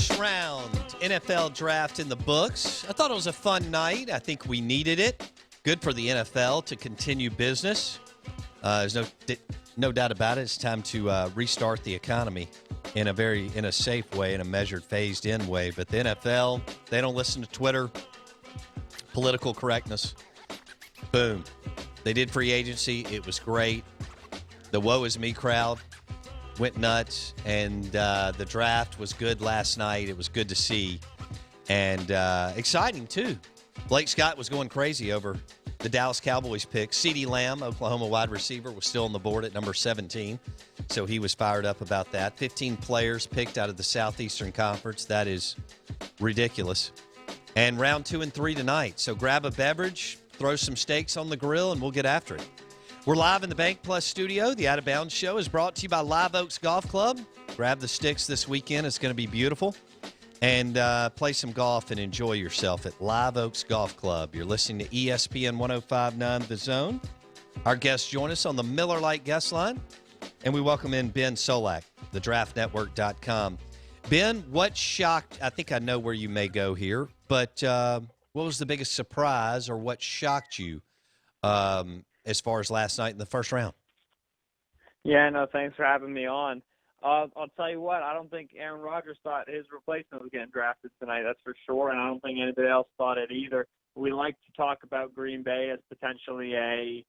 First round NFL draft in the books. I thought it was a fun night. I think we needed it. Good for the NFL to continue business. There's no doubt about it. It's time to restart the economy in a safe way, in a measured, phased-in way. But the NFL, they don't listen to Twitter. Political correctness. Boom. They did free agency. It was great. The woe is me crowd went nuts, and the draft was good last night. It was good to see, and exciting, too. Blake Scott was going crazy over the Dallas Cowboys pick. CeeDee Lamb, Oklahoma wide receiver, was still on the board at number 17, so he was fired up about that. 15 players picked out of the Southeastern Conference. That is ridiculous. And round 2 and 3 tonight, so grab a beverage, throw some steaks on the grill, and we'll get after it. We're live in the Bank Plus studio. The Out of Bounds Show is brought to you by Live Oaks Golf Club. Grab the sticks this weekend. It's going to be beautiful. And play some golf and enjoy yourself at Live Oaks Golf Club. You're listening to ESPN 105.9 The Zone. Our guests join us on the Miller Lite guest line. And we welcome in Ben Solak, thedraftnetwork.com. Ben, what shocked – I think I know where you may go here, but what was the biggest surprise or what shocked you as far as last night in the first round? Yeah, no, thanks for having me on. I'll tell you what, I don't think Aaron Rodgers thought his replacement was getting drafted tonight, that's for sure, and I don't think anybody else thought it either. We like to talk about Green Bay as potentially a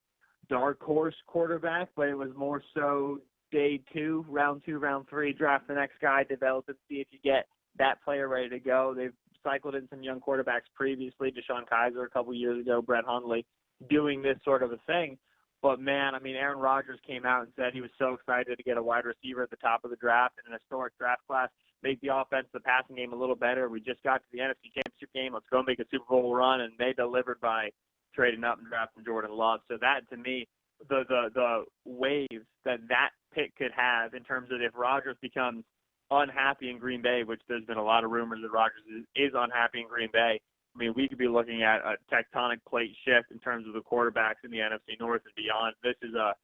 dark horse quarterback, but it was more so day 2, round 3, draft the next guy, develop and see if you get that player ready to go. They've cycled in some young quarterbacks previously, Deshaun Kaiser a couple years ago, Brett Hundley, doing this sort of a thing. But, man, I mean, Aaron Rodgers came out and said he was so excited to get a wide receiver at the top of the draft in an historic draft class, make the offense, the passing game a little better. We just got to the NFC Championship game. Let's go make a Super Bowl run. And they delivered by trading up and drafting Jordan Love. So that, to me, the waves that pick could have in terms of if Rodgers becomes unhappy in Green Bay, which there's been a lot of rumors that Rodgers is unhappy in Green Bay, I mean, we could be looking at a tectonic plate shift in terms of the quarterbacks in the NFC North and beyond. This is a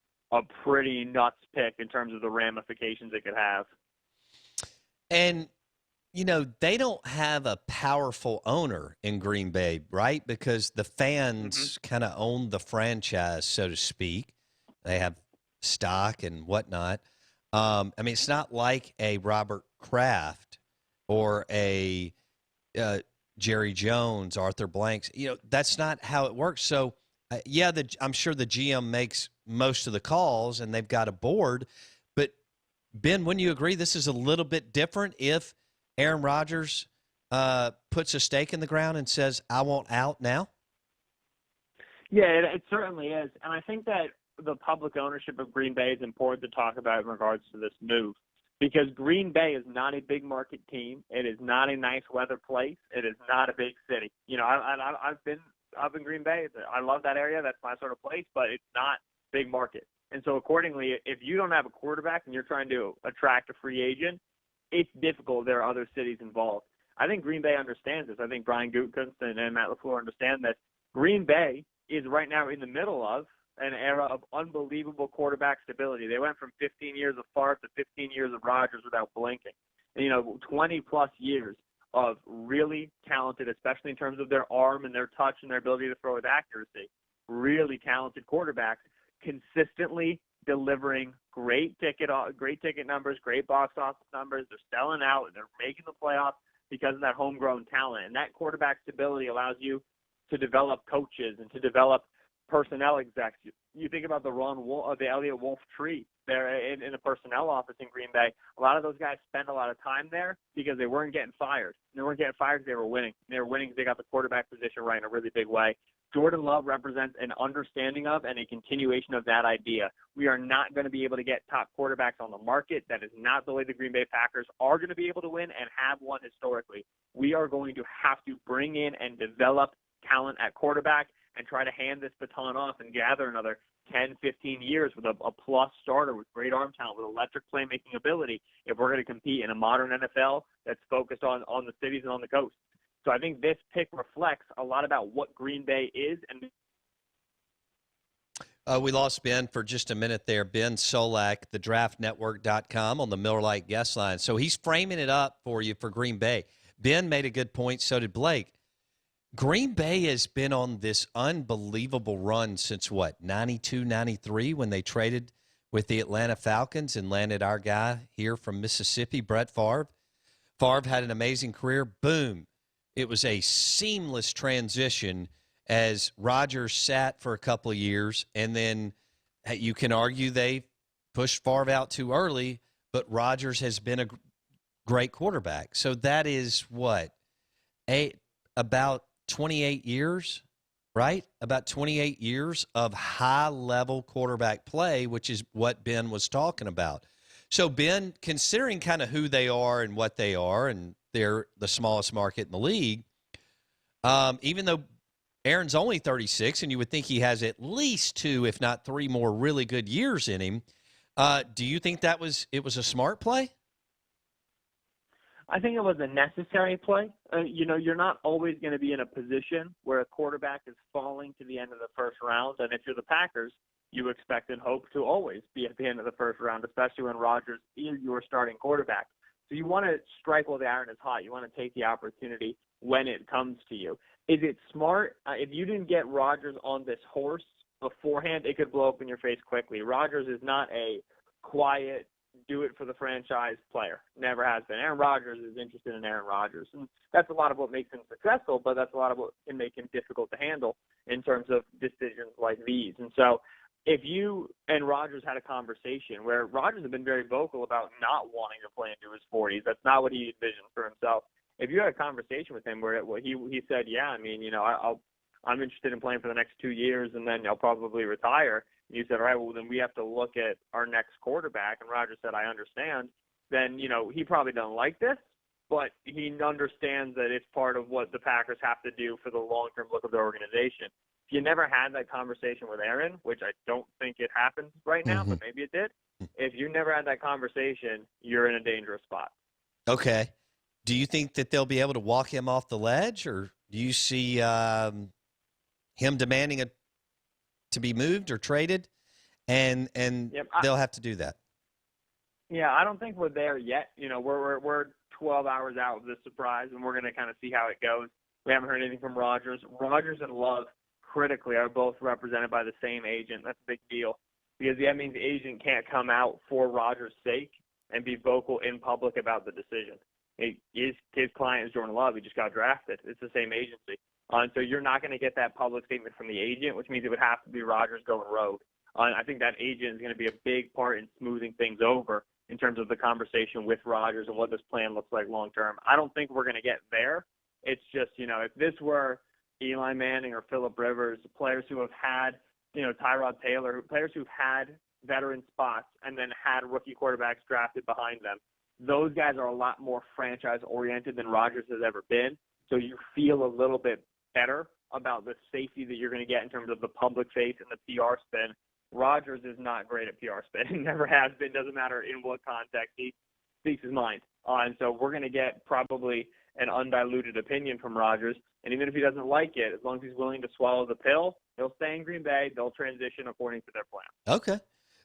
pretty nuts pick in terms of the ramifications it could have. And, you know, they don't have a powerful owner in Green Bay, right? Because the fans kind of own the franchise, so to speak. They have stock and whatnot. I mean, it's not like a Robert Kraft or a Jerry Jones, Arthur Blanks. You know, that's not how it works. So, I'm sure the GM makes most of the calls and they've got a board. But, Ben, wouldn't you agree this is a little bit different if Aaron Rodgers puts a stake in the ground and says, I want out now? Yeah, it certainly is. And I think that the public ownership of Green Bay is important to talk about in regards to this move. Because Green Bay is not a big market team. It is not a nice weather place. It is not a big city. You know, I've been up in Green Bay. I love that area. That's my sort of place, but it's not big market. And so accordingly, if you don't have a quarterback and you're trying to attract a free agent, it's difficult. There are other cities involved. I think Green Bay understands this. I think Brian Gutekunst and Matt LaFleur understand that Green Bay is right now in the middle of an era of unbelievable quarterback stability. They went from 15 years of Favre to 15 years of Rodgers without blinking. And, 20-plus years of really talented, especially in terms of their arm and their touch and their ability to throw with accuracy, really talented quarterbacks consistently delivering great ticket numbers, great box office numbers. They're selling out. They're making the playoffs because of that homegrown talent. And that quarterback stability allows you to develop coaches and to develop personnel execs. You think about the Elliott Wolf tree there in the personnel office in Green Bay. A lot of those guys spend a lot of time there because they weren't getting fired. They weren't getting fired because they were winning. They were winning because they got the quarterback position right in a really big way. Jordan Love represents an understanding of and a continuation of that idea. We are not going to be able to get top quarterbacks on the market. That is not the way the Green Bay Packers are going to be able to win and have won historically. We are going to have to bring in and develop talent at quarterback and try to hand this baton off and gather another 10, 15 years with a plus starter with great arm talent, with electric playmaking ability if we're going to compete in a modern NFL that's focused on the cities and on the coast. So I think this pick reflects a lot about what Green Bay is. And We lost Ben for just a minute there. Ben Solak, thedraftnetwork.com on the Miller Lite guest line. So he's framing it up for you for Green Bay. Ben made a good point. So did Blake. Green Bay has been on this unbelievable run since what, 92, 93, when they traded with the Atlanta Falcons and landed our guy here from Mississippi, Brett Favre. Favre had an amazing career. Boom. It was a seamless transition as Rodgers sat for a couple of years, and then you can argue they pushed Favre out too early, but Rodgers has been a great quarterback. So that is what, about 28 years, right? About 28 years of high-level quarterback play, which is what Ben was talking about. So, Ben, considering kind of who they are and what they are, and they're the smallest market in the league, even though Aaron's only 36, and you would think he has at least 2, if not 3 more really good years in him, do you think it was a smart play? I think it was a necessary play. You're not always going to be in a position where a quarterback is falling to the end of the first round. And if you're the Packers, you expect and hope to always be at the end of the first round, especially when Rodgers is your starting quarterback. So you want to strike while the iron is hot. You want to take the opportunity when it comes to you. Is it smart? If you didn't get Rodgers on this horse beforehand, it could blow up in your face quickly. Rodgers is not a quiet, do it for the franchise player. Never has been. Aaron Rodgers is interested in Aaron Rodgers. And that's a lot of what makes him successful, but that's a lot of what can make him difficult to handle in terms of decisions like these. And so if you and Rodgers had a conversation where Rodgers has been very vocal about not wanting to play into his 40s, that's not what he envisioned for himself. If you had a conversation with him where he said, yeah, I mean, I'm interested in playing for the next 2 years and then I'll probably retire. And you said, all right, well, then we have to look at our next quarterback. And Rodgers said, I understand. Then, he probably doesn't like this, but he understands that it's part of what the Packers have to do for the long-term look of their organization. If you never had that conversation with Aaron, which I don't think it happens right now, but maybe it did. If you never had that conversation, you're in a dangerous spot. Okay. Do you think that they'll be able to walk him off the ledge, or do you see him demanding to be moved or traded, and they'll have to do that? Yeah, I don't think we're there yet. We're 12 hours out of this surprise, and we're going to kind of see how it goes. We haven't heard anything from Rodgers. Rodgers and Love, critically, are both represented by the same agent. That's a big deal because that means the agent can't come out for Rodgers' sake and be vocal in public about the decision. His client is Jordan Love. He just got drafted. It's the same agency. And so you're not going to get that public statement from the agent, which means it would have to be Rodgers going rogue. I think that agent is going to be a big part in smoothing things over in terms of the conversation with Rodgers and what this plan looks like long term. I don't think we're going to get there. It's just, if this were Eli Manning or Phillip Rivers, players who have had, Tyrod Taylor, players who've had veteran spots and then had rookie quarterbacks drafted behind them, those guys are a lot more franchise-oriented than Rodgers has ever been. So you feel a little bit better about the safety that you're going to get in terms of the public face and the PR spin. Rodgers is not great at PR spin. He never has been. Doesn't matter in what context. He speaks his mind. And so we're going to get probably an undiluted opinion from Rodgers. And even if he doesn't like it, as long as he's willing to swallow the pill, he'll stay in Green Bay. They'll transition according to their plan. Okay.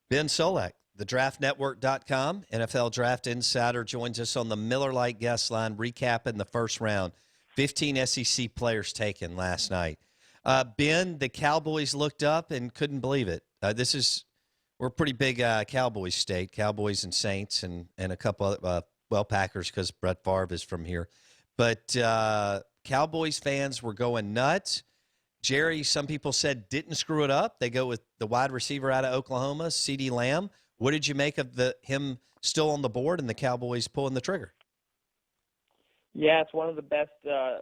Ben Solak, thedraftnetwork.com, NFL Draft Insider, joins us on the Miller Lite guest line, recapping the first round. 15 SEC players taken last night. Ben, the Cowboys looked up and couldn't believe it. We're a pretty big Cowboys state, Cowboys and Saints, and a couple of, Packers because Brett Favre is from here. But Cowboys fans were going nuts. Jerry, some people said, didn't screw it up. They go with the wide receiver out of Oklahoma, CeeDee Lamb. What did you make of him still on the board and the Cowboys pulling the trigger? Yeah, it's one of the best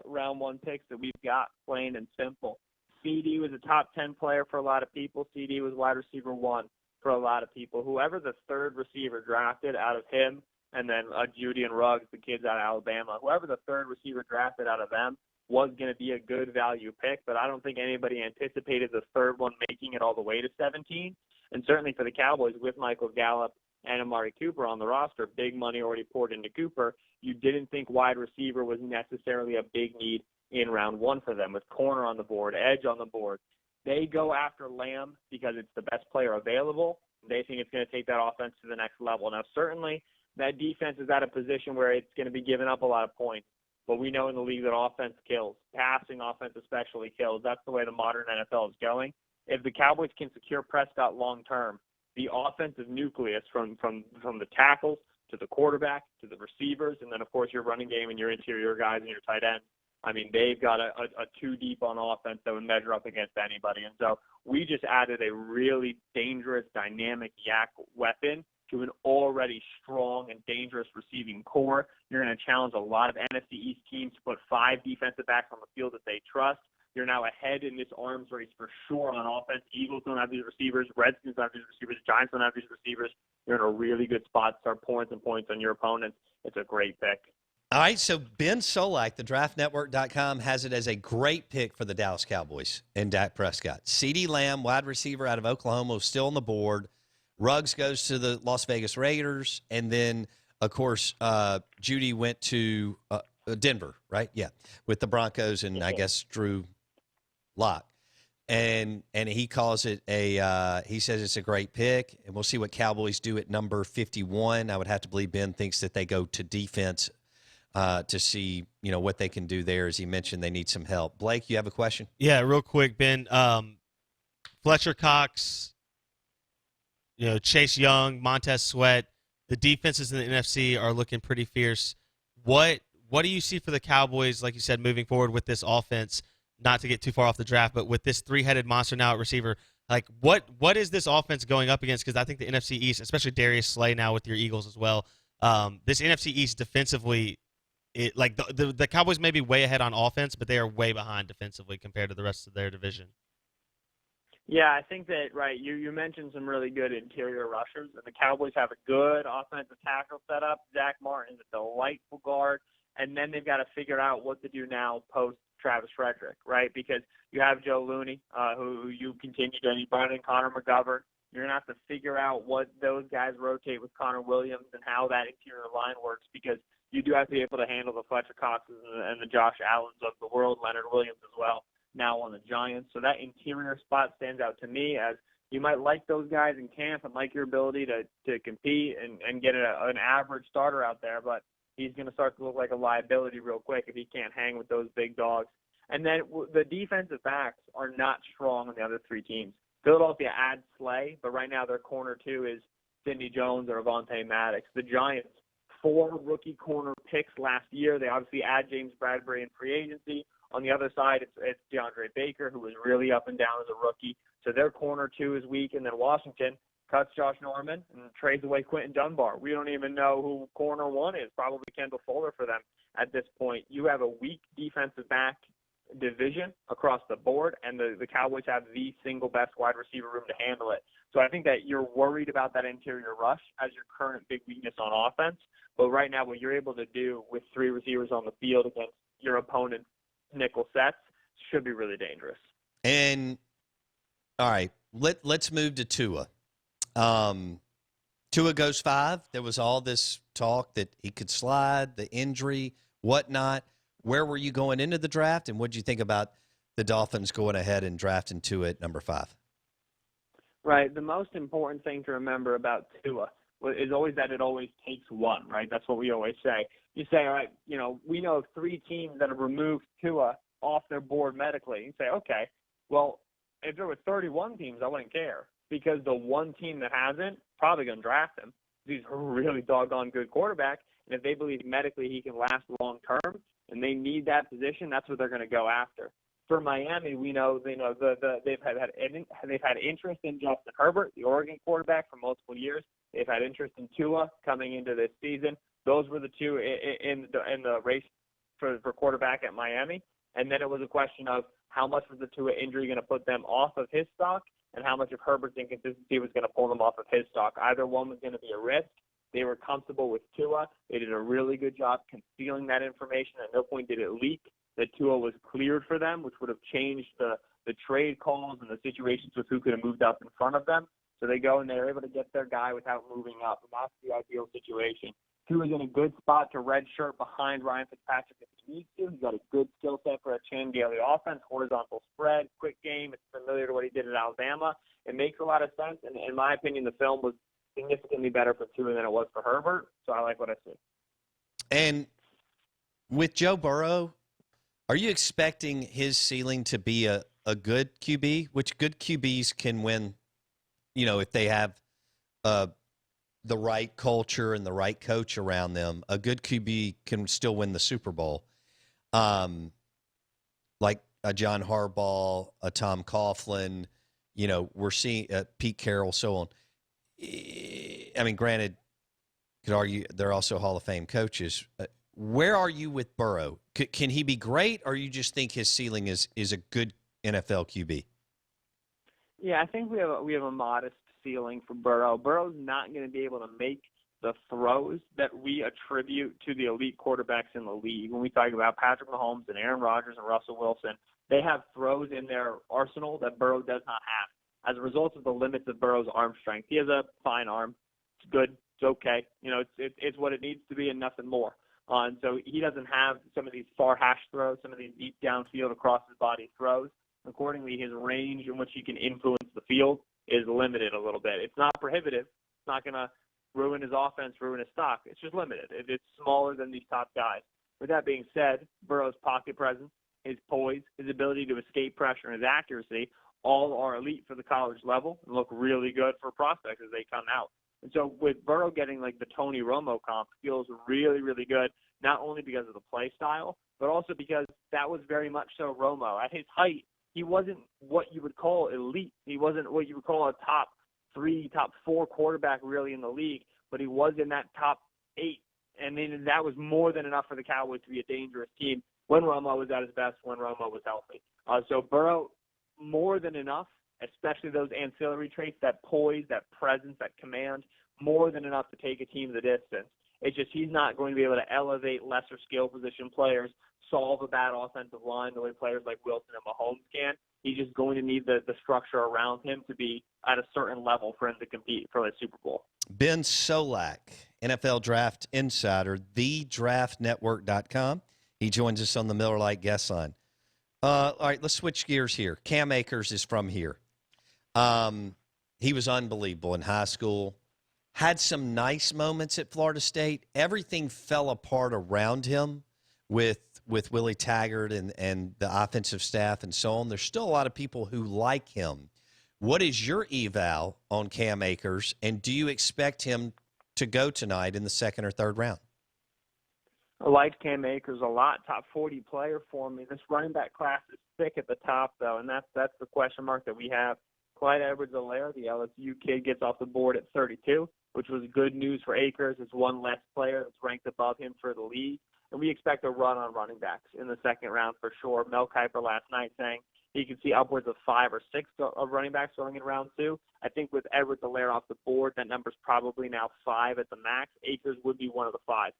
round one picks that we've got, plain and simple. CeeDee was a top 10 player for a lot of people. CeeDee was wide receiver 1 for a lot of people. Whoever the third receiver drafted out of him, and then Judy and Ruggs, the kids out of Alabama, whoever the third receiver drafted out of them was going to be a good value pick, but I don't think anybody anticipated the third one making it all the way to 17. And certainly for the Cowboys, with Michael Gallup and Amari Cooper on the roster, big money already poured into Cooper, you didn't think wide receiver was necessarily a big need in round one for them, with corner on the board, edge on the board. They go after Lamb because it's the best player available. They think it's going to take that offense to the next level. Now, certainly that defense is at a position where it's going to be giving up a lot of points. But we know in the league that offense kills. Passing offense especially kills. That's the way the modern NFL is going. If the Cowboys can secure Prescott long term, the offensive nucleus from the tackles to the quarterback to the receivers, and then, of course, your running game and your interior guys and your tight ends, I mean, they've got a two deep on offense that would measure up against anybody. And so we just added a really dangerous, dynamic yak weapon to an already strong and dangerous receiving core. You're going to challenge a lot of NFC East teams to put 5 defensive backs on the field that they trust. You're now ahead in this arms race for sure on offense. Eagles don't have these receivers. Redskins don't have these receivers. Giants don't have these receivers. You're in a really good spot to start pouring some points on your opponents. It's a great pick. All right, so Ben Solak, the draftnetwork.com, has it as a great pick for the Dallas Cowboys and Dak Prescott. CeeDee Lamb, wide receiver out of Oklahoma, was still on the board. Ruggs goes to the Las Vegas Raiders. And then, of course, Judy went to Denver, right? Yeah, with the Broncos and I guess Drew Lock. And he calls it he says it's a great pick. And we'll see what Cowboys do at number 51. I would have to believe Ben thinks that they go to defense to see, what they can do there. As he mentioned, they need some help. Blake, you have a question? Yeah, real quick, Ben. Fletcher Cox, Chase Young, Montez Sweat, the defenses in the NFC are looking pretty fierce. What do you see for the Cowboys, like you said, moving forward with this offense? Not to get too far off the draft, but with this 3-headed monster now at receiver, like what is this offense going up against? Because I think the NFC East, especially Darius Slay now with your Eagles as well, this NFC East defensively, the Cowboys may be way ahead on offense, but they are way behind defensively compared to the rest of their division. Yeah, I think that, right, you mentioned some really good interior rushers, and the Cowboys have a good offensive tackle set up. Zach Martin is a delightful guard, and then they've got to figure out what to do now post Travis Frederick, right? Because you have Joe Looney, who you continue to, and you brought in Connor McGovern. You're going to have to figure out what those guys rotate with Connor Williams and how that interior line works, because you do have to be able to handle the Fletcher Coxes and the Josh Allens of the world, Leonard Williams as well, now on the Giants. So that interior spot stands out to me as you might like those guys in camp and like your ability to compete and get an average starter out there, but he's going to start to look like a liability real quick if he can't hang with those big dogs. And then the defensive backs are not strong on the other 3 teams. Philadelphia adds Slay, but right now their corner 2 is Sidney Jones or Avonte Maddox. The Giants, 4 rookie corner picks last year. They obviously add James Bradbury in free agency. On the other side, it's DeAndre Baker, who was really up and down as a rookie. So their corner 2 is weak. And then Washington cuts Josh Norman and trades away Quentin Dunbar. We don't even know who corner 1 is, probably Kendall Fuller for them at this point. You have a weak defensive back division across the board, and the Cowboys have the single best wide receiver room to handle it. So I think that you're worried about that interior rush as your current big weakness on offense. But right now, what you're able to do with 3 receivers on the field against your opponent's nickel sets should be really dangerous. And all right, let's move to Tua. Tua goes 5. There was all this talk that he could slide, the injury, whatnot. Where were you going into the draft, and what did you think about the Dolphins going ahead and drafting Tua at number 5? Right. The most important thing to remember about Tua is always that it always takes one, right? That's what we always say. You say, all right, we know of 3 teams that have removed Tua off their board medically. You say, okay, well, if there were 31 teams, I wouldn't care, because the one team that hasn't probably going to draft him. He's a really doggone good quarterback, and if they believe medically he can last long term and they need that position, that's what they're going to go after. For Miami, we know they've had interest in Justin Herbert, the Oregon quarterback, for multiple years. They've had interest in Tua coming into this season. Those were the 2 in the race for quarterback at Miami. And then it was a question of how much was the Tua injury going to put them off of his stock, and how much of Herbert's inconsistency was going to pull them off of his stock. Either one was going to be a risk. They were comfortable with Tua. They did a really good job concealing that information. At no point did it leak that Tua was cleared for them, which would have changed the trade calls and the situations with who could have moved up in front of them. So they go and they're able to get their guy without moving up, and that's the ideal situation. Tua's in a good spot to redshirt behind Ryan Fitzpatrick if he needs to. He's got a good skill set for a Chan Gailey offense, horizontal spread, quick game. It's familiar to what he did at Alabama. It makes a lot of sense, and in my opinion, the film was significantly better for Tua than it was for Herbert, so I like what I see. And with Joe Burrow, are you expecting his ceiling to be a good QB, which good QBs can win, if they have the right culture and the right coach around them? A good QB can still win the Super Bowl, like a John Harbaugh, a Tom Coughlin. We're seeing Pete Carroll, so on. I mean, granted, could argue they're also Hall of Fame coaches. Where are you with Burrow? Can he be great, or you just think his ceiling is a good NFL QB? Yeah, I think we have a modest ceiling for Burrow. Burrow's not going to be able to make the throws that we attribute to the elite quarterbacks in the league. When we talk about Patrick Mahomes and Aaron Rodgers and Russell Wilson, they have throws in their arsenal that Burrow does not have as a result of the limits of Burrow's arm strength. He has a fine arm. It's good. It's okay. It's what it needs to be and nothing more. And so he doesn't have some of these far hash throws, some of these deep downfield across his body throws. Accordingly, his range in which he can influence the field is limited a little bit. It's not prohibitive. It's not going to ruin his offense, ruin his stock. It's just limited. It's smaller than these top guys. With that being said, Burrow's pocket presence, his poise, his ability to escape pressure, and his accuracy all are elite for the college level and look really good for prospects as they come out. And so with Burrow getting like the Tony Romo comp feels really, really good, not only because of the play style, but also because that was very much so Romo. At his height, he wasn't what you would call elite. He wasn't what you would call a top 3, top 4 quarterback really in the league, but he was in that top 8. And then that was more than enough for the Cowboys to be a dangerous team when Romo was at his best, when Romo was healthy. So Burrow, more than enough, especially those ancillary traits, that poise, that presence, that command, more than enough to take a team the distance. It's just he's not going to be able to elevate lesser skill position players, solve a bad offensive line the way players like Wilson and Mahomes can. He's just going to need the structure around him to be at a certain level for him to compete for the Super Bowl. Ben Solak, NFL Draft Insider, thedraftnetwork.com. He joins us on the Miller Lite guest line. All right, let's switch gears here. Cam Akers is from here. He was unbelievable in high school. Had some nice moments at Florida State. Everything fell apart around him with Willie Taggart and the offensive staff and so on. There's still a lot of people who like him. What is your eval on Cam Akers, and do you expect him to go tonight in the second or third round? I like Cam Akers a lot, top 40 player for me. This running back class is thick at the top, though, and that's the question mark that we have. Clyde Edwards-Helaire, the LSU kid, gets off the board at 32, which was good news for Akers. It's one less player that's ranked above him for the league. And we expect a run on running backs in the second round for sure. Mel Kiper last night saying he could see upwards of 5 or 6 of running backs going in round 2. I think with Edwards-Helaire off the board, that number's probably now 5 at the max. Akers would be one of the 5,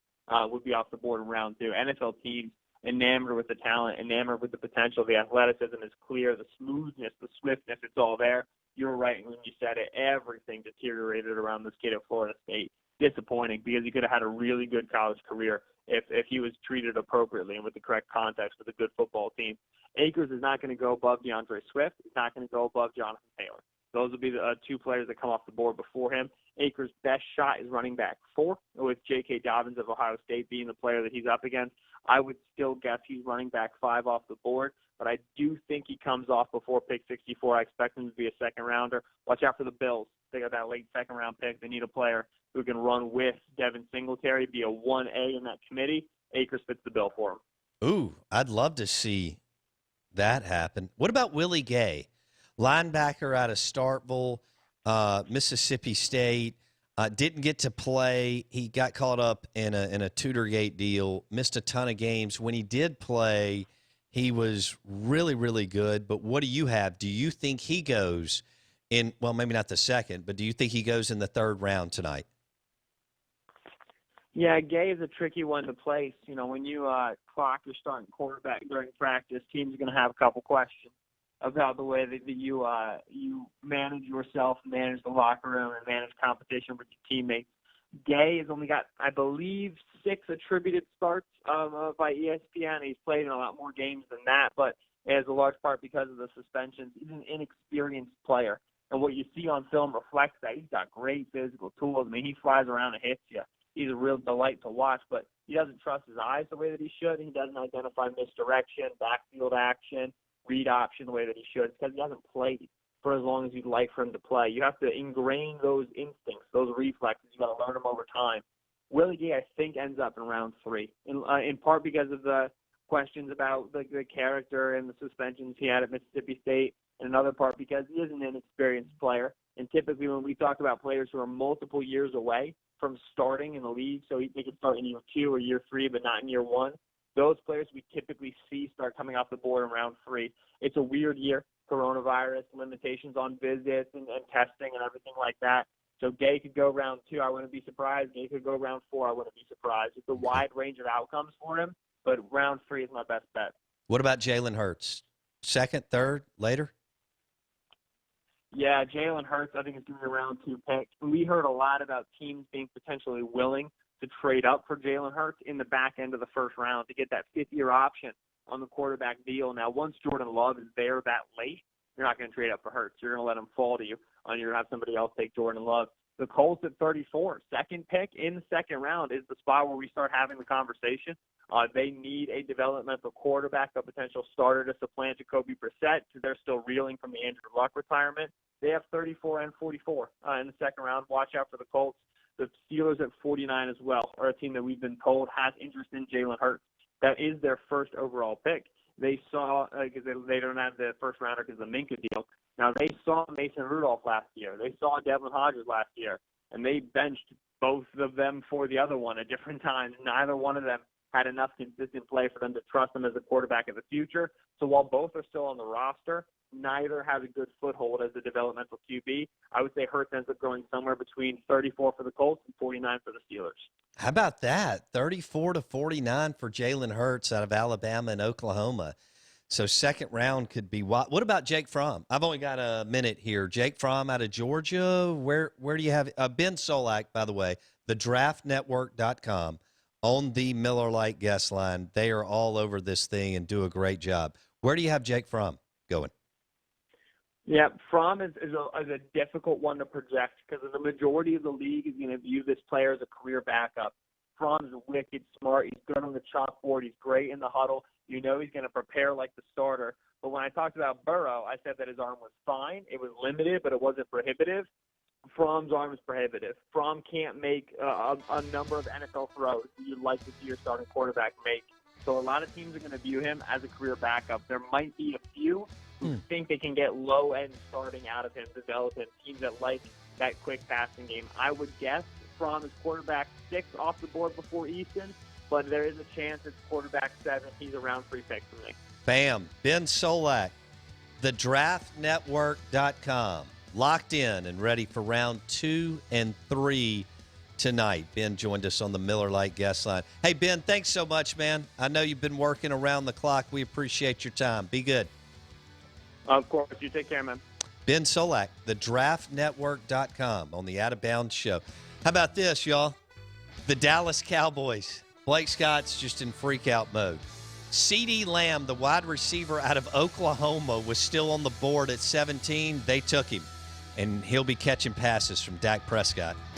would be off the board in round 2. NFL teams enamored with the talent, enamored with the potential. The athleticism is clear. The smoothness, the swiftness, it's all there. You're right when you said it. Everything deteriorated around this kid at Florida State. Disappointing because he could have had a really good college career if he was treated appropriately and with the correct context with a good football team. Akers is not going to go above DeAndre Swift. He's not going to go above Jonathan Taylor. Those will be the 2 players that come off the board before him. Akers' best shot is running back 4, with J.K. Dobbins of Ohio State being the player that he's up against. I would still guess he's running back 5 off the board, but I do think he comes off before pick 64. I expect him to be a second-rounder. Watch out for the Bills. They got that late second-round pick. They need a player who can run with Devin Singletary, be a 1A in that committee. Akers fits the bill for him. Ooh, I'd love to see that happen. What about Willie Gay? Linebacker out of Starkville, Mississippi State, didn't get to play. He got caught up in a Tutorgate deal, missed a ton of games. When he did play, he was really, really good. But what do you have? Do you think he goes in, well, maybe not the second, but do you think he goes in the third round tonight? Yeah, Gay is a tricky one to place. When you clock your starting quarterback during practice, teams are going to have a couple questions about the way that you manage yourself, manage the locker room, and manage competition with your teammates. Gay has only got, I believe, 6 attributed starts by ESPN. He's played in a lot more games than that, but as a large part because of the suspensions. He's an inexperienced player. And what you see on film reflects that. He's got great physical tools. I mean, he flies around and hits you. He's a real delight to watch, but he doesn't trust his eyes the way that he should. He doesn't identify misdirection, backfield action, read option the way that he should because he hasn't played for as long as you'd like for him to play. You have to ingrain those instincts, those reflexes. You got to learn them over time. Willie Gay, I think, ends up in round 3, in part because of the questions about the character and the suspensions he had at Mississippi State, and another part because he is an inexperienced player. And typically when we talk about players who are multiple years away from starting in the league, so they could start in year 2 or year 3, but not in year 1, those players we typically see start coming off the board in round 3. It's a weird year, coronavirus, limitations on visits and testing and everything like that. So Gay could go round 2, I wouldn't be surprised. Gay could go round 4, I wouldn't be surprised. It's a wide range of outcomes for him, but round 3 is my best bet. What about Jalen Hurts? 2nd, 3rd, later? Yeah, Jalen Hurts, I think, is going to be a round 2 pick. We heard a lot about teams being potentially willing to trade up for Jalen Hurts in the back end of the first round to get that 5th-year option on the quarterback deal. Now, once Jordan Love is there that late, you're not going to trade up for Hurts. You're going to let him fall to you, and you're going to have somebody else take Jordan Love. The Colts at 34, 2nd pick in the 2nd round is the spot where we start having the conversation. They need a developmental quarterback, a potential starter to supplant Jacoby Brissett, because they're still reeling from the Andrew Luck retirement. They have 34 and 44 in the 2nd round. Watch out for the Colts. The Steelers at 49 as well are a team that we've been told has interest in Jalen Hurts. That is their 1st overall pick. They saw, because they don't have the 1st rounder because of the Minka deal. Now, they saw Mason Rudolph last year. They saw Devlin Hodges last year, and they benched both of them for the other one at different times. Neither one of them had enough consistent play for them to trust them as a quarterback of the future. So while both are still on the roster, neither has a good foothold as a developmental QB. I would say Hurts ends up going somewhere between 34 for the Colts and 49 for the Steelers. How about that? 34 to 49 for Jalen Hurts out of Alabama and Oklahoma. So 2nd round could be wild. What about Jake Fromm? I've only got a minute here. Jake Fromm out of Georgia. Where do you have Ben Solak, by the way, thedraftnetwork.com on the Miller Lite guest line. They are all over this thing and do a great job. Where do you have Jake Fromm going? Yeah, Fromm is a difficult one to project because the majority of the league is going to view this player as a career backup. Fromm's wicked smart. He's good on the chalkboard. He's great in the huddle. You know he's going to prepare like the starter. But when I talked about Burrow, I said that his arm was fine. It was limited, but it wasn't prohibitive. Fromm's arm is prohibitive. Fromm can't make a number of NFL throws that you'd like to see your starting quarterback make. So a lot of teams are going to view him as a career backup. There might be a few who think they can get low-end starting out of him, develop him, teams that like that quick passing game. I would guess Fromm is quarterback 6 off the board before Easton, but there is a chance it's quarterback 7. He's a round 3 pick for me. Bam. Ben Solak, thedraftnetwork.com. Locked in and ready for round 2 and 3 tonight. Ben joined us on the Miller Lite guest line. Hey, Ben, thanks so much, man. I know you've been working around the clock. We appreciate your time. Be good. Of course. You take care, man. Ben Solak, thedraftnetwork.com on the Out of Bounds show. How about this, y'all? The Dallas Cowboys. Blake Scott's just in freak-out mode. CeeDee Lamb, the wide receiver out of Oklahoma, was still on the board at 17. They took him, and he'll be catching passes from Dak Prescott.